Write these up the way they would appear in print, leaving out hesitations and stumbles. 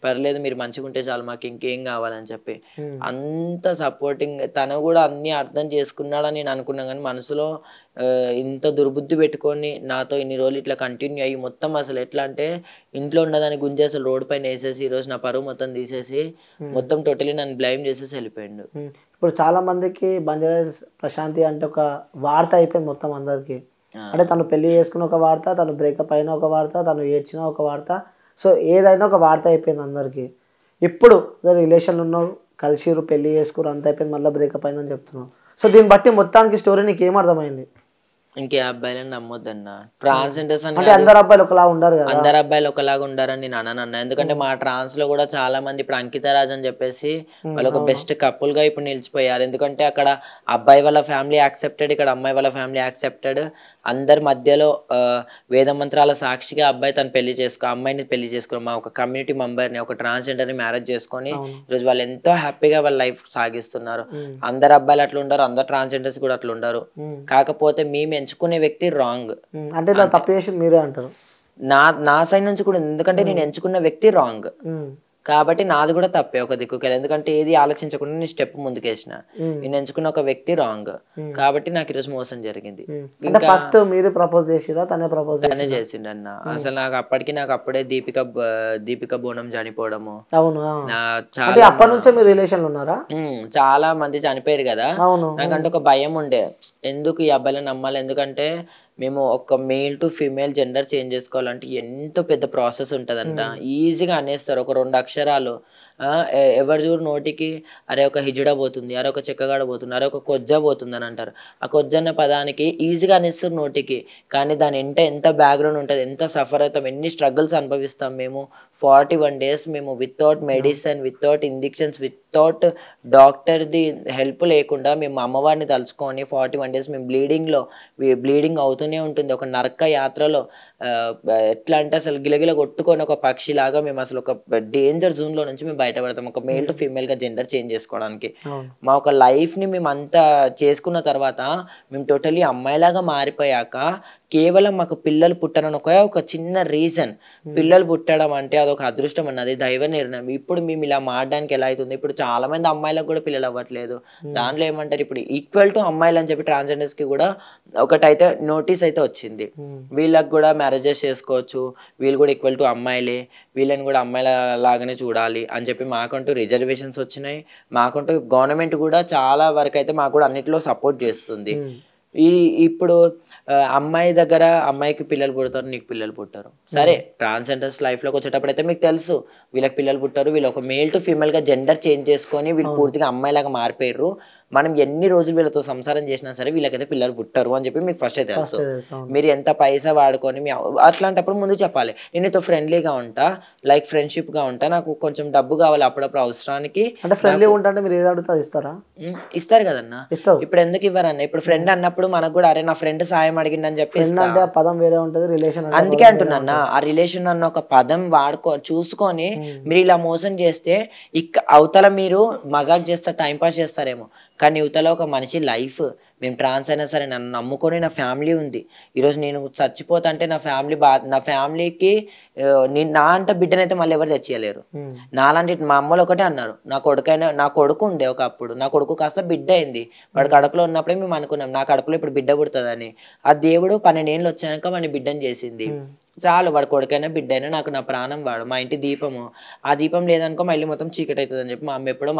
పర్లేదు మీరు మంచిగుంటే చాలు మాకు ఇంకేం కావాలని చెప్పి. హ్మ్. అంత సపోర్టింగ్ తను గూడా అన్నీ అర్థం చేసుకున్నాడని నేను అనుకున్నా గానీ మనసులో ఇంత దుర్బుద్ధి పెట్టుకొని నాతో ఇన్ని రోజులు ఇట్లా కంటిన్యూ అయ్యి మొత్తం అసలు ఎట్లా అంటే ఇంట్లో ఉన్నదాన్ని గుంజి అసలు రోడ్ పైన ఏసేసి ఈరోజు నా పరువు మొత్తం తీసేసి హ్మ్. మొత్తం టోటలీ నన్ను బ్లేమ్ చేసేసి ఎళ్ళిపోయిండు. హ్మ్. ఇప్పుడు చాలా మందికి బంజారాహిల్స్ ప్రశాంతి అంటే ఒక వార్త అయిపోయింది మొత్తం అందరికి. ఆ! అంటే తను పెళ్లి చేసుకున్న ఒక వార్త, తను బ్రేకప్ అయిన ఒక వార్త, తను ఏడ్చిన ఒక వార్త. సో, ఏదైనా ఒక వార్త అయిపోయింది అందరికి. ఇప్పుడు రిలేషన్‌లో ఉన్నారు, కలిసిర్రు, పెళ్లి చేసుకుర్రు, అంతా అయిపోయింది. మళ్ళా బ్రేకప్ అయిందని చెప్తున్నావు. సో, దీన్ని బట్టి మొత్తానికి స్టోరీ నీకేం అర్థమైంది? ఇంకే అబ్బాయిలని నమ్మొద్దన్నా. హ్మ్. ట్రాన్స్‌జెండర్స్ అని అంటే గాదు. అందరు అబ్బాయిలు ఒకలా ఉండరు గదా! అందరు అబ్బాయిలు ఒకలాగా ఉండారని నేను అననన్నా. ఎందుకంటే హ్మ్. మా ట్రాన్స్‌లో గూడా చాలా మంది ఇప్పుడు 'అంకితరాజ్' అని జెప్పేసి హ్మ్. వాళ్ళొక అవును. బెస్ట్ కపుల్‌గా ఇప్పుడు నిలిచిపోయారు. ఎందుకంటే అక్కడ అబ్బాయి వాళ్ళ ఫ్యామిలీ యాక్సెప్టెడ్. ఇక్కడ అమ్మాయి వాళ్ళ ఫ్యామిలీ యాక్సెప్టెడ్. అందరి మధ్యలో వేద మంత్రాల సాక్షిగా అబ్బాయి తను అమ్మాయిని పెళ్లి చేసుకోవడం. మా ఒక కమ్యూనిటీ మెంబర్‌ని, ఒక ట్రాన్స్‌జెండర్‌ని మ్యారేజ్ చేసుకొని అవును. ఈరోజు వాళ్ళు ఎంతో హ్యాపీగా వాళ్ళ లైఫ్ సాగిస్తున్నారు. హ్మ్. అందరు అబ్బాయిలు అట్లుండరు. అందరు ట్రాన్స్‌జెండర్స్ కూడా అట్లుండరు. హ్మ్. కాకపోతే మేము ఎంచుకునే వ్యక్తి రాంగ్. హ్మ్. అంటే ఇలా అంతే. తప్పు చేసింది మీరే అంటారు. నా నా సైడ్ నుంచి కూడా ఎందుకంటే హ్మ్. నేను ఎంచుకున్న వ్యక్తి రాంగ్. హ్మ్. కాబట్టి నాది కూడా తప్పే ఒక దిక్కుకెళ్ళి. ఎందుకంటే ఏది ఆలోచించకుండా నేను స్టెప్ ముందుకేసిన. హ్మ్. నేను ఎంచుకున్న ఒక వ్యక్తి రాంగ్. హ్మ్. కాబట్టి నాకు ఈరోజు మోసం జరిగింది. హ్మ్. అంటే ఇంకా ఫస్ట్ మీరు ప్రపోజ్ చేసిర్రా? తనే ప్రపోజ్ తనే చేసిందా? చేసిండన్న. హ్మ్. అసలు నాకు అప్పుడే దీపిక బోనం చనిపోవడము. అవును. ఆ! నా అంటే చాలా అప్పటినుంచే మీరు రిలేషన్‌లో ఉన్నారా? చాలా మంది చనిపోయారు గదా! అవును. హ్మ్. నాకంటే ఒక భయముండే. ఎందుకు ఈ అబ్బాయిలని నమ్మాలి? ఎందుకంటే మేము ఒక male to female gender change చేసుకోవాలంటే ఎంతో పెద్ద ప్రాసెస్ ఉంటదంట. హ్మ్. ఈజీగా అనేస్తారు. ఒక 2 అక్షరాలు. ఎవరు చూడు నోటికి అరే! ఒక హిజడ పోతుంది. అరే! ఒక చెక్కగాడ పోతుంది. అరే! ఒక కొజ్జ పోతుందని అంటారు. ఆ కొజ్జ అన్న పదానికి ఈజీగా అనేస్తారు నోటికి. కానీ దాని ఎంట ఎంత బ్యాక్‌గ్రౌండ్ ఉంటది. ఎంత సఫర్ అవుతాం. ఎన్ని స్ట్రగుల్స్ అనుభవిస్తాం మేము. 41 డేస్ మేము without yeah! Medicine, without injections, without డాక్టర్‌ది హెల్ప్ లేకుండా మేము అమ్మవారిని తలుచుకొని 41 డేస్ మేము బ్లీడింగ్ అవుతూనే ఉంటుంది. ఒక నరక యాత్రలో ఎట్లా అంటే అసలు గిలగిల కొట్టుకొని ఒక పక్షిలాగా మేము అసలు ఒక డేంజర్ జోన్‌లో నుంచి మేము బయటపడతాం. ఒక మేల్ టు హ్మ్. ఫీమేల్‌గా జెండర్ చేంజ్ చేసుకోవడానికి. అవును. మా ఒక లైఫ్‌ని మేమంతా చేసుకున్న తర్వాత మేము టోటల్లీ అమ్మాయిలాగా మారిపోయాక కేవలం మాకు పిల్లలు పుట్టరని ఒక చిన్న రీజన్. హ్మ్. పిల్లలు పుట్టడం అంటే అదొక అదృష్టం అన్న. అది దైవ నిర్ణయం. ఇప్పుడు మేము ఇలా మారడానికి ఎలా అయితుంది? ఇప్పుడు చాలా మంది అమ్మాయిలకు కూడా పిల్లలు అవ్వట్లేదు. హ్మ్. దాంట్లో ఏమంటారు ఇప్పుడు ఈక్వల్ టు అమ్మాయిలని చెప్పి ట్రాన్స్‌జెండర్స్‌కి కూడా ఒకటైతే నోటీస్ అయితే వచ్చింది. హ్మ్. వీళ్ళకి కూడా మ్యారేజెస్ చేసుకోవచ్చు. వీళ్ళు కూడా ఈక్వల్ టు అమ్మాయిలే. వీళ్ళని కూడా అమ్మాయిల లాగానే చూడాలి అని చెప్పి మాకంటూ రిజర్వేషన్స్ వచ్చినాయి. మాకంటూ గవర్నమెంట్ కూడా చాలా వరకైతే మాకు కూడా అన్నిట్లో సపోర్ట్ చేస్తుంది. హ్మ్. ఈ ఇప్పుడు అమ్మాయి దగ్గర అమ్మాయికి పిల్లలు పుడతారు. నీకు పిల్లలు పుట్టరు. సరే హ్మ్. ట్రాన్స్‌జెండర్స్ లైఫ్‌లోకి వచ్చేటప్పుడైతే మీకు తెలుసు. వీళ్ళకి పిల్లలు పుట్టారు. వీళ్ళు ఒక మేల్ టు ఫీమేల్‌గా జెండర్ చేంజ్ చేసుకొని వీళ్ళు అవును. పూర్తిగా అమ్మాయిలాగా మారిపోయిర్రు. మనం ఎన్ని రోజులు వీళ్ళతో సంసారం చేసినా సరే వీళ్ళకైతే పిల్లలు పుట్టరు అని చెప్పి మీకు ఫస్టే తెలుసు. ఫస్టే తెలుసు. అవును. మీరు ఎంత పైసా వాడుకొని అట్లాంటప్పుడు ముందు చెప్పాలి. నేను నీతో ఫ్రెండ్లీగా ఉంటా. లైక్ ఫ్రెండ్‌షిప్‌గా ఉంటా. నాకు కొంచెం డబ్బు కావాలి అప్పుడప్పుడు అవసరానికి. అంటే నాకు ఫ్రెండ్లీగా ఉంటా అంటే మీరు ఏది అడిగితే అది ఇస్తారా? ఇస్తారు గదన్నా! ఇస్తావు. ఇప్పుడెందుకు ఇవ్వరన్నా? ఇప్పుడు హ్మ్. ఫ్రెండ్ అన్నప్పుడు మనకు గూడా అరే! నా ఫ్రెండ్ సాయం అడిగిండని జెప్పి ఫ్రెండ్ ఇస్తా. అంటే ఆ పదం వేరే ఉంటది. రిలేషన్ అంటే ఆ అందుకే పదం వేరే అంటున్నాన్నా. ఉంటది. ఆ రిలేషన్ అన్న ఒక పదం చూసుకొని హ్మ్. మీరిలా మోసం జేస్తే అవతల మీరు మజాక్ చేస్తారు, టైమ్ పాస్ చేస్తారేమో. కానీ ఇవతల ఒక మనిషి లైఫ్. మేము ట్రాన్స్ అయినా సరే నన్ను నమ్ముకొని నా ఫ్యామిలీ ఉంది. ఈరోజు నేను చచ్చిపోతా అంటే నా ఫ్యామిలీకి నా అంత బిడ్డనైతే మళ్ళీ ఎవరు తెచ్చియలేరు. హ్మ్. నాలాంటి మా అమ్మోళ్ళు ఒకటే అన్నారు. నా కొడుకు ఉండే ఒకప్పుడు. నా కొడుకు కాస్త బిడ్డ అయింది. వాడు హ్మ్. కడుపులో ఉన్నప్పుడే మేము అనుకున్నాం. నా కడుపులో ఇప్పుడు బిడ్డ పుడతదని. ఆ దేవుడు 12 ఏళ్ళు వచ్చాక వాడిని బిడ్డని చేసింది. హ్మ్. చాలు వాడు కొడుకైనా, బిడ్డైనా నాకు నా ప్రాణం వాడు. మా ఇంటి దీపము. ఆ దీపం లేదనుకో మా ఇల్లు మొత్తం చీకటయితదని చెప్పి మా అమ్మ ఎప్పుడో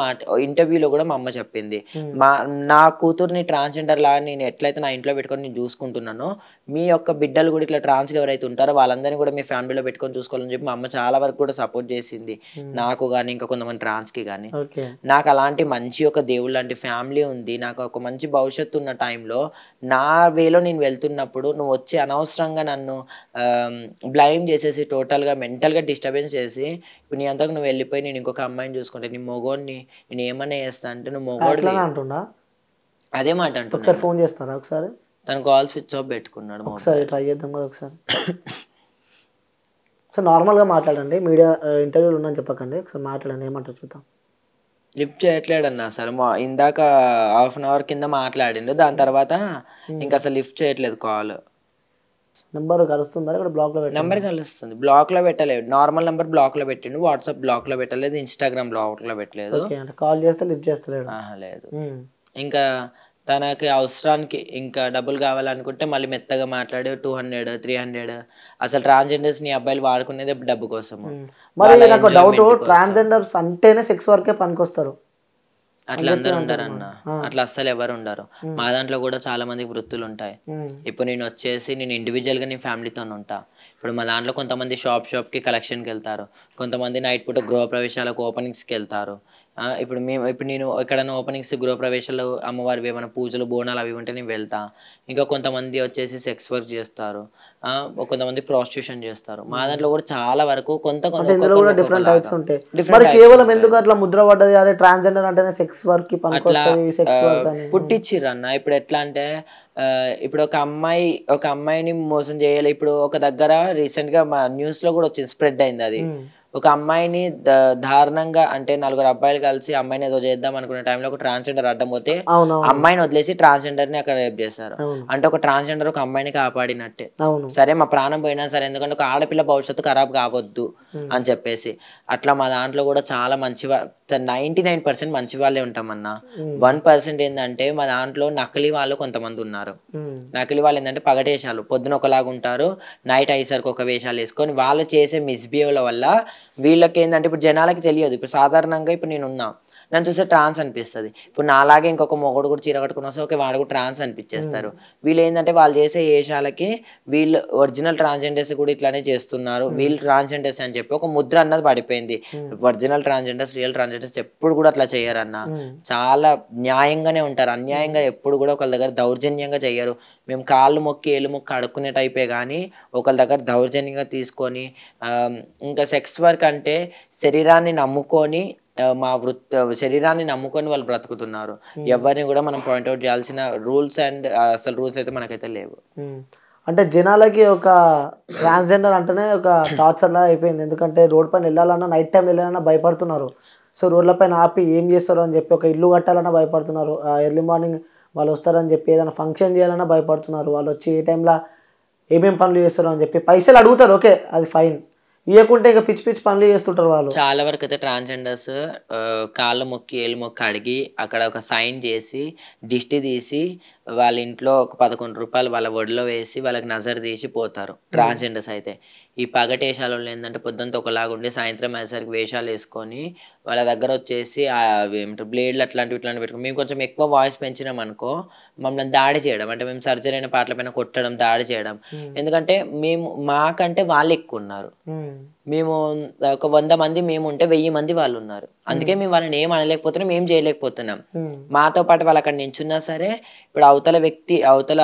ఇంటర్వ్యూలో గూడా మా అమ్మ చెప్పింది. హ్మ్. మా నా కూతుర్ని ట్రాన్స్‌జెండర్ లాగా నేను ఎట్లయితే నా ఇంట్లో పెట్టుకొని నేను చూసుకుంటున్నానో, మీ యొక్క బిడ్డలు గూడా ఇట్లా ట్రాన్స్‌గా ఎవరైతే ఉంటారో వాళ్ళందరిని గూడా మీ ఫ్యామిలీలో పెట్టుకొని చూసుకోవాలని చెప్పి మా అమ్మ చాలా వరకు కూడా సపోర్ట్ చేసింది. హ్మ్. నాకు గాని, ఇంకా కొంతమంది ట్రాన్స్‌కి గాని. ఓకే. నాకలాంటి మంచి ఒక దేవుడులాంటి ఫ్యామిలీ ఉంది. నాకు ఒక మంచి భవిష్యత్తు ఉన్న టైంలో, నా వేలో నేను వెళ్తున్నప్పుడు నువ్వొచ్చి అనవసరంగా నన్ను ఆహ్, బ్లైమ్ జేసేసి టోటల్‌గా మెంటల్‌గా డిస్టర్బెన్స్ చేసి, ఇప్పుడు నీ అంతకు నువ్వు వెళ్ళిపోయి నేను ఇంకొక అమ్మాయిని చూసుకుంటా. నేను మొగోడిని. నేను ఏమన్నా చేస్తా అంటే నువ్వు మొగోడివి. అట్లనే అంటుండా? అదే మాట ఒకసారి అంటున్నాను. ఫోన్ చేస్తారా ఒకసారి? తను కాల్ స్విచ్ ఆఫ్ పెట్టుకున్నాడు ఒకసారి మొబైల్. ట్రై చేద్దాం కదా ఒకసారి. సో, నార్మల్‌గా మాట్లాడండి. మీడియా ఇంటర్వ్యూలో ఉన్నాను చెప్పకండి. ఒకసారి మాట్లాడండి. ఏమంటారో చూద్దాం. లిఫ్ట్ చేయట్లేడన్న అసలు. ఇందాక హాఫ్ అన్ అవర్ కింద మాట్లాడిండు. దాని హ్మ్. తర్వాత హ్మ్. ఇంకసలు లిఫ్ట్ చేయట్లేదు కాల్. నెంబర్ కలుస్తుందా ఇక్కడ బ్లాక్లో పెట్టండి. నెంబర్ కలుస్తుంది. బ్లాక్లో పెట్టలేదు, నార్మల్ నెంబర్ బ్లాక్లో పెట్టిండు, వాట్సాప్ బ్లాక్లో పెట్టలేదు, ఇన్స్టాగ్రామ్ బ్లాక్లో పెట్టలేదు. ఓకే, అంటే కాల్ చేస్తే లిఫ్ట్ చేస్తలేడు. లేదు. ఇంకా తనకి అవసరానికి ఇంకా డబ్బులు కావాలనుకుంటే మళ్ళీ మెత్తగా మాట్లాడి 200 300. అసలు ట్రాన్స్జెండర్స్ అబ్బాయిలు వాడుకునేది డబ్బు కోసము. మరి నాకు డౌట్, ట్రాన్స్జెండర్స్ అంటేనే సెక్స్ వర్కే పనికొస్తారు. అట్లా అందరు ఉండరు అన్న, అట్లా అస్సలు ఎవరు ఉండరు. మా దాంట్లో కూడా చాలా మంది వృత్తులు ఉంటాయి. ఇప్పుడు నేను వచ్చేసి నేను ఇండివిజువల్ గా నేను ఫ్యామిలీతో ఉంటా. ఇప్పుడు మా దాంట్లో కొంతమంది షాప్ కి కలెక్షన్కి వెళ్తారు, కొంతమంది నైట్ పూట గృహ ప్రవేశాలకు ఓపెనింగ్స్కి వెళ్తారు. ఇప్పుడు నేను ఎక్కడైనా ఓపెనింగ్స్ గృహ ప్రవేశాలు అమ్మవారి ఏమైనా పూజలు బోనాలు అవి ఉంటే నేను వెళ్తా. ఇంకా కొంతమంది వచ్చేసి సెక్స్ వర్క్ చేస్తారు, కొంతమంది ప్రాస్టిట్యూషన్ చేస్తారు. మా దాంట్లో కూడా చాలా వరకు డిఫరెంట్ టైప్స్ ఉంటాయి. మరి కేవలం ఎందుకు అట్లా ముద్ర పడ్డది అదే ట్రాన్స్జెండర్ అంటేనే సెక్స్ వర్క్ కి పనికొస్తది, సెక్స్ వర్క్ అని పుట్టిచ్చిర్రు అన్న. ఇప్పుడు ఎట్లా అంటే ఇప్పుడు ఒక అమ్మాయిని మోసం చేయాలి. ఇప్పుడు ఒక దగ్గర రీసెంట్ గా మా న్యూస్ లో కూడా వచ్చింది, స్ప్రెడ్ అయింది అది. ఒక అమ్మాయిని దారుణంగా అంటే 4 అబ్బాయిలు కలిసి అమ్మాయిని ఏదో చేద్దాం అనుకునే టైంలో ఒక ట్రాన్స్జెండర్ అడ్డం పోతే అమ్మాయిని వదిలేసి ట్రాన్స్జెండర్ ని అక్కడ రేప్ చేశారు. అంటే ఒక ట్రాన్స్జెండర్ ఒక అమ్మాయిని కాపాడినట్టే. సరే మా ప్రాణం పోయినా సరే, ఎందుకంటే ఒక ఆడపిల్ల భవిష్యత్తు ఖరాబ్ కావద్దు అని చెప్పేసి. అట్లా మా దాంట్లో కూడా చాలా మంచి 99% మంచి వాళ్ళే ఉంటామన్నా. 1% ఏంటంటే మా దాంట్లో నకిలీ వాళ్ళు కొంతమంది ఉన్నారు. నకిలీ వాళ్ళు ఏంటంటే పగటేశాలు, పొద్దున ఒకలాగా ఉంటారు, నైట్ అయ్యేసరికి ఒక వేషాలు వేసుకొని వాళ్ళు చేసే మిస్బిహేవ్ల వల్ల వీళ్ళకి ఏంటంటే ఇప్పుడు జనాలకి తెలియదు. ఇప్పుడు సాధారణంగా ఇప్పుడు నేను ఉన్నా, నన్ను చూస్తే ట్రాన్స్ అనిపిస్తుంది. ఇప్పుడు నాలాగే ఇంకొక మొగడు కూడా చీర కట్టుకుని వస్తే ఓకే వాడు కూడా ట్రాన్స్ అనిపించేస్తారు. వీళ్ళు ఏంటంటే వాళ్ళు చేసే వేషాలకి వీళ్ళు ఒరిజినల్ ట్రాన్స్జెండర్స్ కూడా ఇట్లానే చేస్తున్నారు, వీళ్ళు ట్రాన్స్జెండర్స్ అని చెప్పి ఒక ముద్ర అన్నది పడిపోయింది. ఒరిజినల్ ట్రాన్స్జెండర్స్ రియల్ ట్రాన్స్జెండర్స్ ఎప్పుడు కూడా అట్లా చేయరన్న, చాలా న్యాయంగానే ఉంటారు. అన్యాయంగా ఎప్పుడు కూడా ఒకళ్ళ దగ్గర దౌర్జన్యంగా చెయ్యరు. మేము కాళ్ళు మొక్కి ఏళ్ళు మొక్కి అడుక్కునే టైపే కానీ ఒకళ్ళ దగ్గర దౌర్జన్యంగా తీసుకొని ఇంకా సెక్స్ వర్క్ అంటే శరీరాన్ని నమ్ముకొని శరీరాన్ని నమ్ముకొని వాళ్ళు బ్రతుకుతున్నారు. ఎవరిని కూడా మనం పాయింట్అవుట్ చేయాల్సిన రూల్స్ అండ్ అసలు రూల్స్ అయితే మనకైతే లేవు. అంటే జనాలకి ఒక ట్రాన్స్జెండర్ అంటేనే ఒక టార్చర్ లా అయిపోయింది. ఎందుకంటే రోడ్ పైన వెళ్ళాలన్నా, నైట్ టైం వెళ్ళాలన్నా భయపడుతున్నారు. సో రోడ్ల పైన ఆపి ఏం చేస్తారు అని చెప్పి, ఒక ఇల్లు కట్టాలన్నా భయపడుతున్నారు. ఎర్లీ మార్నింగ్ వాళ్ళు వస్తారని చెప్పి ఏదైనా ఫంక్షన్ చేయాలన్నా భయపడుతున్నారు. వాళ్ళు వచ్చి ఏ టైంలో ఏమేం పనులు చేస్తారు అని చెప్పి పైసలు అడుగుతారు, ఓకే అది ఫైన్, ఇవ్వకుంటే ఇక పిచ్చి పిచ్చి పనులు చేస్తుంటారు వాళ్ళు. చాలా వరకు అయితే ట్రాన్స్జెండర్స్ కాళ్ళ మొక్కి ఏళ్ళు మొక్కి అడిగి అక్కడ ఒక సైన్ చేసి దిష్టి తీసి వాళ్ళ ఇంట్లో ఒక 11 రూపాయలు వాళ్ళ ఒడిలో వేసి వాళ్ళకి నజర్ తీసి పోతారు ట్రాన్స్జెండర్స్ అయితే. ఈ పగటేశాల ఏంటంటే పొద్దుంతా ఒకలాగా ఉండి సాయంత్రం అయ్యేసరికి వేషాలు వేసుకొని వాళ్ళ దగ్గర వచ్చేసి ఏమిటో బ్లేడ్లు ఇట్లాంటివి పెట్టుకుని మేము కొంచెం ఎక్కువ వాయిస్ పెంచినాం అనుకో మమ్మల్ని దాడి చేయడం, అంటే మేము సర్జరీ అయిన పాటల పైన కొట్టడం, దాడి చేయడం. ఎందుకంటే మాకంటే వాళ్ళు ఎక్కువ ఉన్నారు. మేము ఒక 100 మంది మేము ఉంటే 1000 మంది వాళ్ళు ఉన్నారు. అందుకే మేము వాళ్ళని ఏం అనలేకపోతున్నాం, ఏం చేయలేకపోతున్నాం. మాతో పాటు వాళ్ళు అక్కడ నించున్నా సరే ఇప్పుడు అవతల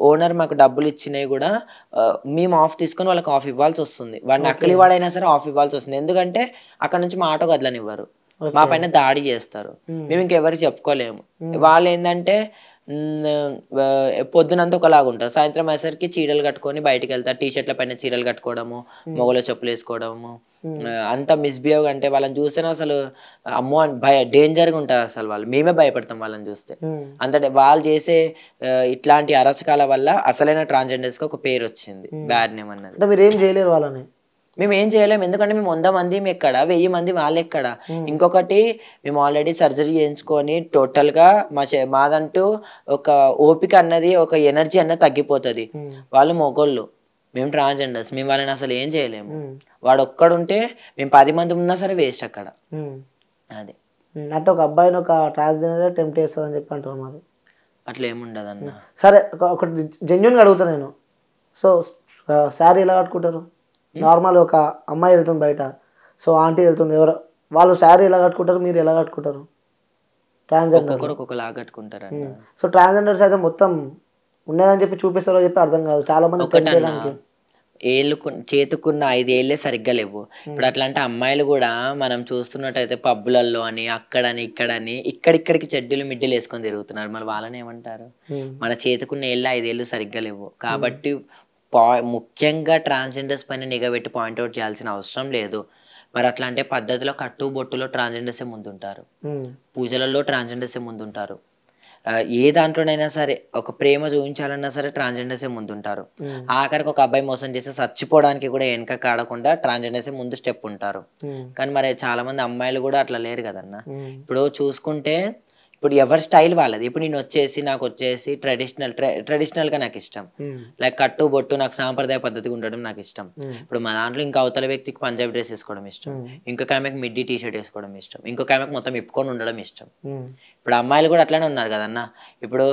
ఓనర్ మాకు డబ్బులు ఇచ్చినవి కూడా మేము ఆఫ్ తీసుకొని వాళ్ళకి ఆఫ్ ఇవ్వాల్సి వస్తుంది. వాడు నకిలీ వాడైనా సరే ఆఫ్ ఇవ్వాల్సి వస్తుంది. ఎందుకంటే అక్కడ నుంచి మా ఆటో కదలనివ్వరు, మా పైన దాడి చేస్తారు. మేము ఇంకెవరికి చెప్పుకోలేము. వాళ్ళు ఏంటంటే పొద్దునంతా ఒకలాగా ఉంటారు, సాయంత్రం అయ్యేసరికి చీరలు కట్టుకొని బయటకు వెళ్తారు. టీషర్ట్ల పైన చీరలు కట్టుకోవడము, మొగల చెప్పులు వేసుకోవడము, అంత మిస్బిహేవ్. అంటే వాళ్ళని చూస్తేనే అసలు అమ్మో అని డేంజర్గా ఉంటారు. అసలు వాళ్ళు మేమే భయపడతాం వాళ్ళని చూస్తే. అంతటే వాళ్ళు చేసే ఇట్లాంటి అరచకాల వల్ల అసలైన ట్రాన్స్జెండర్స్ కి ఒక పేరు వచ్చింది, బ్యాడ్ నేమ్ అన్నది. మీరు ఏం చేయలేరు వాళ్ళని, మేము ఏం చేయలేము. ఎందుకంటే మేము 100 మంది ఎక్కడ 1000 మంది వాళ్ళు ఎక్కడ. ఇంకొకటి మేము ఆల్రెడీ సర్జరీ చేయించుకొని టోటల్ గా మాదంటూ ఒక ఓపిక అన్నది, ఒక ఎనర్జీ అన్నది తగ్గిపోతుంది. వాళ్ళు మొగోళ్ళు, మేము ట్రాన్స్జెండర్స్, మేము వాళ్ళని అసలు ఏం చేయలేము. వాడు ఒక్కడుంటే మేము 10 మంది ఉన్నా సరే వేస్ట్ అక్కడ. అది అంటే ఒక అబ్బాయిని ఒక ట్రాన్స్జెండర్ టెంప్ట్ చేస్తారని చెప్పి అంటారు. మరి అట్లా ఏముండదు అన్న. సరే ఒకటి జెన్యున్గా అడుగుతాను నేను. సో శారీ ఎలా కట్టుకుంటారు? నార్మల్ ఒక అమ్మాయి వెళ్తుంది బయట, సో ఆంటీ వెళ్తుంది, ఎవరు వాళ్ళు శారీ ఎలా కట్టుకుంటారు, మీరు ఎలా కట్టుకుంటారు? ట్రాన్స్జెండర్ ఒక్కొక్కలాగా కట్టుకుంటారు. సో ట్రాన్స్జెండర్స్ అయితే మొత్తం ఉన్నదని చెప్పి చూపిస్తారో చెప్పి అర్థం కాదు. చాలా మంది చేతుకున్న 5 ఏళ్ళే సరిగ్గా లేవు. ఇప్పుడు అట్లాంటి అమ్మాయిలు కూడా మనం చూస్తున్నట్టయితే పబ్బులలో అని అక్కడని ఇక్కడని ఇక్కడిక్కడికి చెడ్డీలు మిడ్డీలు వేసుకొని తిరుగుతున్నారు. మరి వాళ్ళని ఏమంటారు? మన చేతుకున్న 5 ఏళ్ళు సరిగ్గా లేవు. కాబట్టి ముఖ్యంగా ట్రాన్స్జెండర్స్ పైన నిఘా పెట్టి పాయింట్అవుట్ చేయాల్సిన అవసరం లేదు. మరి అట్లాంటి పద్ధతిలో కట్టు బొట్టులో ట్రాన్స్జెండర్సే ముందుంటారు, పూజలలో ట్రాన్స్జెండర్సే ముందుంటారు. ఏ దాంట్లోనైనా సరే ఒక ప్రేమ చూపించాలన్నా సరే ట్రాన్స్జెండర్సే ముందుంటారు. ఆఖరికి ఒక అబ్బాయి మోసం చేస్తే చచ్చిపోవడానికి కూడా వెనక కాడకుండా ట్రాన్స్జెండర్సే ముందు స్టెప్ ఉంటారు. కానీ మరి చాలా మంది అమ్మాయిలు కూడా అట్లా లేరు కదన్న. ఇప్పుడు చూసుకుంటే ఇప్పుడు ఎవరి స్టైల్ వాళ్ళది. ఇప్పుడు నేను వచ్చేసి నాకు వచ్చేసి ట్రెడిషనల్గా నాకు ఇష్టం, లైక్ కట్టు బొట్టు నాకు సాంప్రదాయ పద్ధతిగా ఉండడం నాకు ఇష్టం. ఇప్పుడు మా దాంట్లో ఇంకా అవతల వ్యక్తికి పంజాబీ డ్రెస్ వేసుకోవడం ఇష్టం, ఇంకొక ఆమెకి మిడ్డీ టీ షర్ట్ వేసుకోవడం ఇష్టం, ఇంకొక ఆమెకి మొత్తం ఇప్పుకొని ఉండడం ఇష్టం. ఇప్పుడు అమ్మాయిలు కూడా అట్లానే ఉన్నారు కదన్న. ఇప్పుడు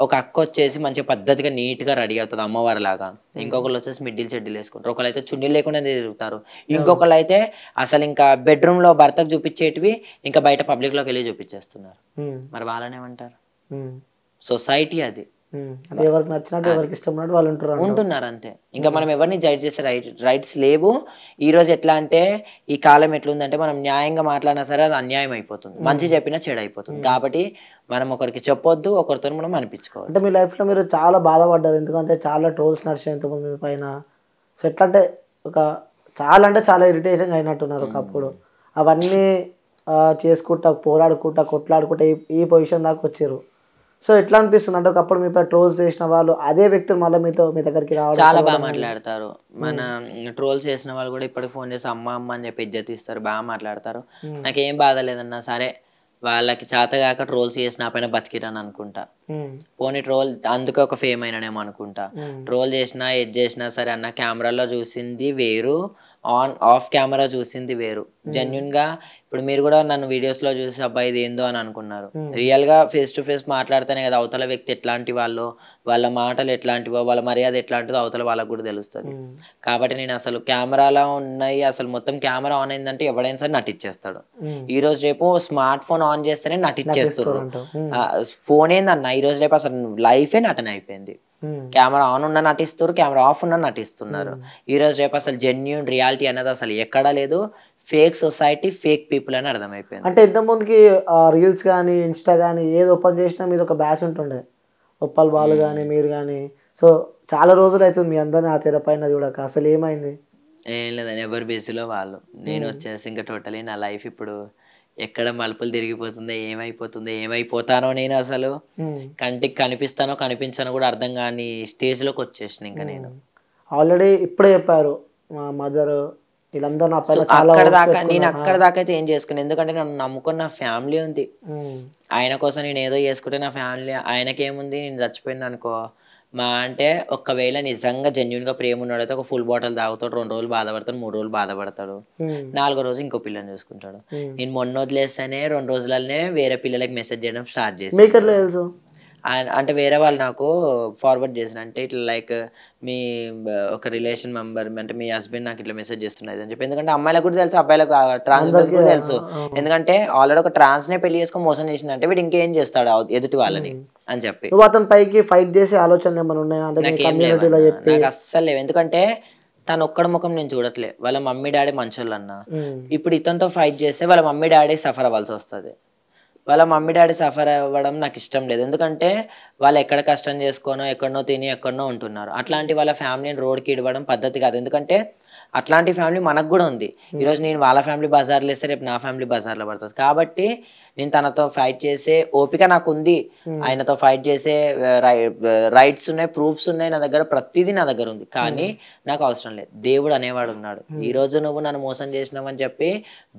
ఒక అక్క వచ్చేసి మంచిగా పద్ధతిగా నీట్గా రెడీ అవుతుంది అమ్మవారి లాగా, ఇంకొకళ్ళు వచ్చేసి మిడ్డీలు చెడ్డీలు వేసుకుంటారు, ఒకళ్ళు అయితే చున్నీలు లేకుండా తిరుగుతారు, ఇంకొకళ్ళు అయితే అసలు ఇంకా బెడ్రూమ్ లో భర్తకు చూపించేటివి ఇంకా బయట పబ్లిక్ లోకి వెళ్ళి చూపించేస్తున్నారు. మరి వాళ్ళని ఏమంటారు? సొసైటీ అది. ఎవరికి నచ్చినట్టు ఎవరికి ఇష్టం ఉన్నట్టు వాళ్ళు ఉంటున్నారు అంతే. ఇంకా మనం ఎవరిని జడ్జ్ చేసే రైట్స్ లేవు. ఈ రోజు ఎట్లా అంటే ఈ కాలం ఎట్లుందంటే మనం న్యాయంగా మాట్లాడినా సరే అది అన్యాయం అయిపోతుంది, మంచి చెప్పినా చెడు అయిపోతుంది. కాబట్టి మనం ఒకరికి చెప్పొద్దు, ఒకరితో మనం అనిపించుకోవాలి. అంటే మీ లైఫ్ లో మీరు చాలా బాధపడ్డారు, ఎందుకంటే చాలా ట్రోల్స్ నడిచాయి ఇంతకుముందు మీ పైన. సో ఎట్లా అంటే చాలా ఇరిటేషన్ అయినట్టున్నారు ఒకప్పుడు. అవన్నీ చేసుకుంటా పోరాడుకుంటా కొట్లాడుకుంటా ఈ పొజిషన్ దాకా వచ్చారు. సో ఎట్లా అనిపిస్తుంది అంటే ఒకప్పుడు మీపై ట్రోల్స్ చేసిన వాళ్ళు అదే వ్యక్తులు మళ్ళీ మీ దగ్గరికి రావడం? చాలా బాగా మాట్లాడతారు. మన ట్రోల్స్ చేసిన వాళ్ళు కూడా ఇప్పటికి ఫోన్ చేసి అమ్మ అమ్మ అని చెప్పి ఇజ్జత్ ఇస్తారు, బాగా మాట్లాడతారు. నాకేం బాధ లేదన్నా. సరే వాళ్ళకి చేతగాక ట్రోల్స్ చేసి నా పైన బతికిరాని అనుకుంటా, పోనీ ట్రోల్ అందుకే ఒక ఫేమ్ అయినానేమో అనుకుంటా. ట్రోల్ చేసినా ఏది చేసినా సరే అన్న కెమెరాలో చూసింది వేరు, ఆఫ్ కెమెరా చూసింది వేరు. జెన్యున్ గా ఇప్పుడు మీరు కూడా నన్ను వీడియోస్ లో చూసి అబ్బాయి ఇది ఏందో అని అనుకున్నారు. రియల్ గా ఫేస్ టు ఫేస్ మాట్లాడితేనే కదా అవతల వ్యక్తి ఎట్లాంటి వాళ్ళో, వాళ్ళ మాటలు ఎట్లాంటివో, వాళ్ళ మర్యాద ఎట్లాంటిదో అవతల వాళ్ళకు కూడా తెలుస్తుంది. కాబట్టి నేను అసలు కెమెరాలో ఉన్నాయి, అసలు మొత్తం కెమెరా ఆన్ అయిందంటే ఎవడైనా సరే నటించేస్తాడు. ఈ రోజు రేపు స్మార్ట్ ఫోన్ ఆన్ చేస్తేనే నటించేస్తారు. ఫోన్ ఏందన్న ఈ రోజు రేపు అసలు లైఫే నటన అయిపోయింది. కెమెరా ఆన్ ఉన్న నటిస్తారు, కెమెరా ఆఫ్ ఉన్న నటిస్తున్నారు. ఈ రోజు రేపు అసలు జెన్యూన్ రియాలిటీ అనేది అసలు ఎక్కడా లేదు. ఫేక్ సొసైటీ, ఫేక్ పీపుల్ అని అర్థమైపోయింది. అంటే ఇంతకుముందుకి రీల్స్ కానీ ఇన్స్టా కానీ ఏది ఓపెన్ చేసినా మీద ఒక బ్యాచ్ ఉంటుండే, ఉప్పల్ బాలు కానీ మీరు కానీ. సో చాలా రోజులు అవుతుంది మీ అందరినీ ఆ తెర పైన చూడక. అసలు ఏమైంది? ఏం లేదని ఎవరు బిజీలో వాళ్ళు. నేను వచ్చేసి ఇంకా టోటలీ నా లైఫ్ ఇప్పుడు ఎక్కడ మలుపులు తిరిగిపోతుందో, ఏమైపోతుందో, ఏమైపోతానో నేను అసలు కంటికి కనిపిస్తానో కనిపించానో కూడా అర్థం కాని స్టేజ్ లోకి వచ్చేసిన. ఇంకా నేను ఆల్రెడీ ఇప్పుడే చెప్పారు మా మదర్ వీళ్ళందరూ నేను అక్కడ దాకా అయితే ఏం చేసుకున్నాను, ఎందుకంటే నన్ను నమ్ముకున్న ఫ్యామిలీ ఉంది. ఆయన కోసం నేను ఏదో చేసుకుంటే నా ఫ్యామిలీ, ఆయనకేముంది నేను చచ్చిపోయింది అనుకో మా అంటే ఒకవేళ నిజంగా జెన్యున్ గా ప్రేమ ఉన్నాడైతే ఒక ఫుల్ బాటిల్ తాగుతాడు, 2 రోజులు బాధపడతాడు, 3 రోజులు బాధపడతాడు, 4వ రోజు ఇంకో పిల్లని చూసుకుంటాడు. నేను మొన్న వదిలేస్తేనే 2 రోజులనే వేరే పిల్లలకి మెసేజ్ చేయడం స్టార్ట్ చేసి, అంటే వేరే వాళ్ళు నాకు ఫార్వర్డ్ చేసిన, అంటే ఇట్లా లైక్ మీ ఒక రిలేషన్ మెంబర్ అంటే మీ హస్బెండ్ నాకు ఇట్లా మెసేజ్ చేస్తున్నది అని చెప్పి. ఎందుకంటే అమ్మాయిలకు కూడా తెలుసు, అబ్బాయిలకు ట్రాన్స్జెండర్స్ కూడా తెలుసు. ఎందుకంటే ఆల్రెడీ ఒక ట్రాన్స్ నే పెళ్లి చేసుకొని మోసం చేసిన అంటే వీడు ఇంకేం చేస్తాడు ఎదుటి వాళ్ళని అని చెప్పి. అతని పైకి ఫైట్ చేసే ఆలోచన ఏమైనా ఉన్నాయా? నాకు అస్సలు లేవు. ఎందుకంటే తను ఒక్కడ ముఖం నేను చూడట్లే. వాళ్ళ మమ్మీ డాడీ మంచోళ్ళు అన్న. ఇప్పుడు ఇతనితో ఫైట్ చేస్తే వాళ్ళ మమ్మీ డాడీ సఫర్ అవ్వాల్సి వస్తుంది. వాళ్ళ మమ్మీ డాడీ సఫర్ అవ్వడం నాకు ఇష్టం లేదు. ఎందుకంటే వాళ్ళు ఎక్కడ కష్టం చేసుకోనో ఎక్కడనో తిని ఎక్కడనో ఉంటున్నారు. అట్లాంటి వాళ్ళ ఫ్యామిలీని రోడ్కి ఇవ్వడం పద్ధతి కాదు. ఎందుకంటే అట్లాంటి ఫ్యామిలీ మనకు కూడా ఉంది. ఈరోజు నేను వాళ్ళ ఫ్యామిలీ బజార్లో వేస్తే రేపు నా ఫ్యామిలీ బజార్లో పడుతుంది. కాబట్టి నేను తనతో ఫైట్ చేసే ఓపిక నాకు ఉంది, ఆయనతో ఫైట్ చేసే రైట్స్ ఉన్నాయి, ప్రూఫ్స్ ఉన్నాయి నా దగ్గర, ప్రతిదీ నా దగ్గర ఉంది. కానీ నాకు అవసరం లేదు. దేవుడు అనేవాడు ఉన్నాడు. ఈ రోజు నువ్వు నన్ను మోసం చేసినావని చెప్పి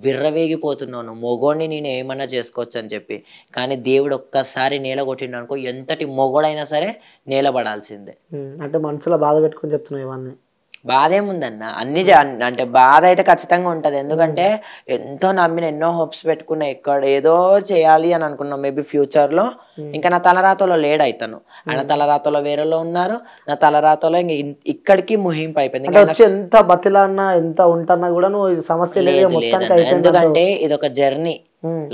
విర్రవేగిపోతున్నావు, మొగోడిని నేను ఏమన్నా చేసుకోవచ్చు అని చెప్పి. కానీ దేవుడు ఒక్కసారి నేల కొట్టిండు అనుకో, ఎంతటి మొగోడైనా సరే నేలబడాల్సిందే. అంటే మనసులో బాధ పెట్టుకొని చెప్తున్నావు ఇవన్నీ? బాధ ఏముందన్న, అన్ని అంటే బాధ అయితే ఖచ్చితంగా ఉంటది. ఎందుకంటే ఎంతో నమ్మిన, ఎన్నో హోప్స్ పెట్టుకున్నా, ఎక్కడ ఏదో చేయాలి అని అనుకున్నాం. మేబీ ఫ్యూచర్ లో ఇంకా నా తలరాతలో లేడైతాను. ఆయన తలరాతలో వేరేలో ఉన్నారు, నా తలరాతలో ఇంకా ఇక్కడికి ముహింపు అయిపోయింది. ఎంత బతిలాన్నా ఎంత ఉంటున్నా కూడా సమస్య లేదు. ఎందుకంటే ఇది ఒక జర్నీ,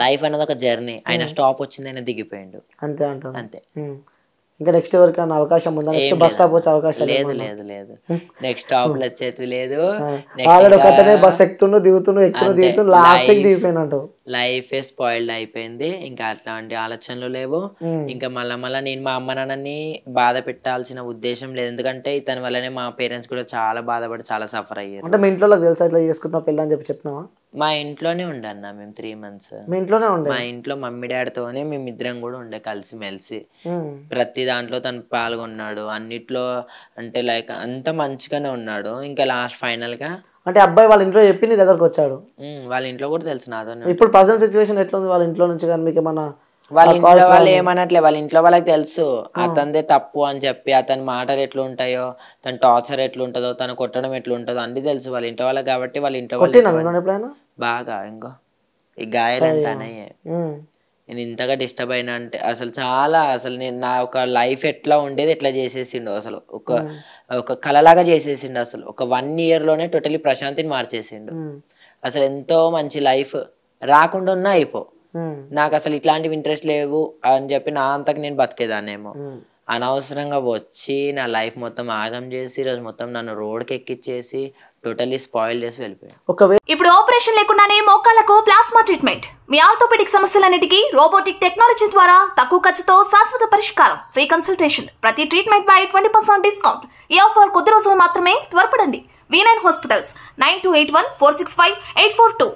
లైఫ్ అనేది ఒక జర్నీ. ఆయన స్టాప్ వచ్చింది, ఆయన దిగిపోయిండు అంతే అంతే. ఇంకా నెక్స్ట్ ఎవరికైనా అవకాశం ఉందా? నెక్స్ట్ బస్ స్టాప్ వచ్చే అవకాశం లేదు? లేదు లేదు, నెక్స్ట్ స్టాప్ వచ్చేది లేదు. బస్ ఎక్కుతుండు దిగుతుండు, ఎక్కుతుండు దిగుతుండు, లాస్ట్ దిగిపోయినట్టు. లైఫే స్పాయిల్డ్ అయిపోయింది. ఇంకా అట్లాంటి ఆలోచనలు లేవు. ఇంకా మళ్ళా నేను మా అమ్మ నాన్నని బాధ పెట్టాల్సిన ఉద్దేశం లేదు. ఎందుకంటే ఇతని వల్లనే మా పేరెంట్స్ కూడా చాలా బాధపడి చాలా సఫర్ అయ్యారు. అంటే మీ ఇంట్లో తెలుసా ఇట్లా చేసుకుంటున్నా పెళ్ళి అని చెప్పినావా? మా ఇంట్లోనే ఉండే అన్న మేము 3 months. మీ ఇంట్లోనే ఉండే? మా ఇంట్లో మమ్మీ డాడీతోనే మేమిద్దరం కూడా ఉండే కలిసి మెలిసి. ప్రతి దాంట్లో తను పాల్గొన్నాడు అన్నిట్లో. అంటే లైక్ అంత మంచిగానే ఉన్నాడు. ఇంకా లాస్ట్ ఫైనల్ గా అంటే అబ్బాయి వాళ్ళ ఇంట్లో చెప్పి నీ దగ్గరకు వచ్చాడు? వాళ్ళ ఇంట్లో కూడా తెలుసు నాతోనే. ఇప్పుడు ప్రజెంట్ సిచ్యువేషన్ ఎట్లా ఉంది వాళ్ళ ఇంట్లో నుంచి? కానీ మీకు ఏమన్నా వాళ్ళ ఇంట్లో వాళ్ళు ఏమనట్లే. వాళ్ళ ఇంట్లో వాళ్ళకి తెలుసు అతనిదే తప్పు అని చెప్పి. అతని మాటలు ఎట్లా ఉంటాయో, తన టార్చర్ ఎట్లా ఉంటుందో, తను కొట్టడం ఎట్లా ఉంటుందో అన్ని తెలుసు వాళ్ళ ఇంట్లో వాళ్ళకి. కాబట్టి వాళ్ళ ఇంట్లో వాళ్ళు బాగా ఇంకో ఈ గాయాలు ఎంత అన్నాయి. నేను ఇంతగా డిస్టర్బ్ అయినా అంటే అసలు చాలా అసలు నేను నా ఒక లైఫ్ ఎట్లా ఉండేది ఎట్లా చేసేసిండు. అసలు ఒక కళలాగా చేసేసిండు. అసలు ఒక 1 year లోనే టోటలీ ప్రశాంతిని మార్చేసిండు. అసలు ఎంతో మంచి లైఫ్ రాకుండా ఉన్నా అయిపో. నాకు అసలు ఇట్లాంటివి ఇంట్రెస్ట్ లేవు అని చెప్పి నా అంతకు నేను బతికేదాన్నేమో. అనవసరంగా వచ్చి నా లైఫ్ మొత్తం ఆగం చేసి ఈరోజు మొత్తం నన్ను రోడ్కి ఎక్కిచ్చేసి టోటలీ స్పాయిల్ చేసి వెళ్ళిపోయాను. ఇప్పుడు ఆపరేషన్ లేకుండానే మోకాళ్లకు ప్లాస్మా ట్రీట్మెంట్. మీ ఆర్థోపెడిక్ సమస్యలన్నిటికీ రోబోటిక్ టెక్నాలజీ ద్వారా తక్కువ ఖర్చుతో శాశ్వత పరిష్కారం. Free consultation. ప్రతి ట్రీట్మెంట్ పై 20% డిస్కౌంట్. ఈ ఆఫర్ కొద్ది రోజులు మాత్రమే. త్వరపడండి. V9 hospitals 9281465842.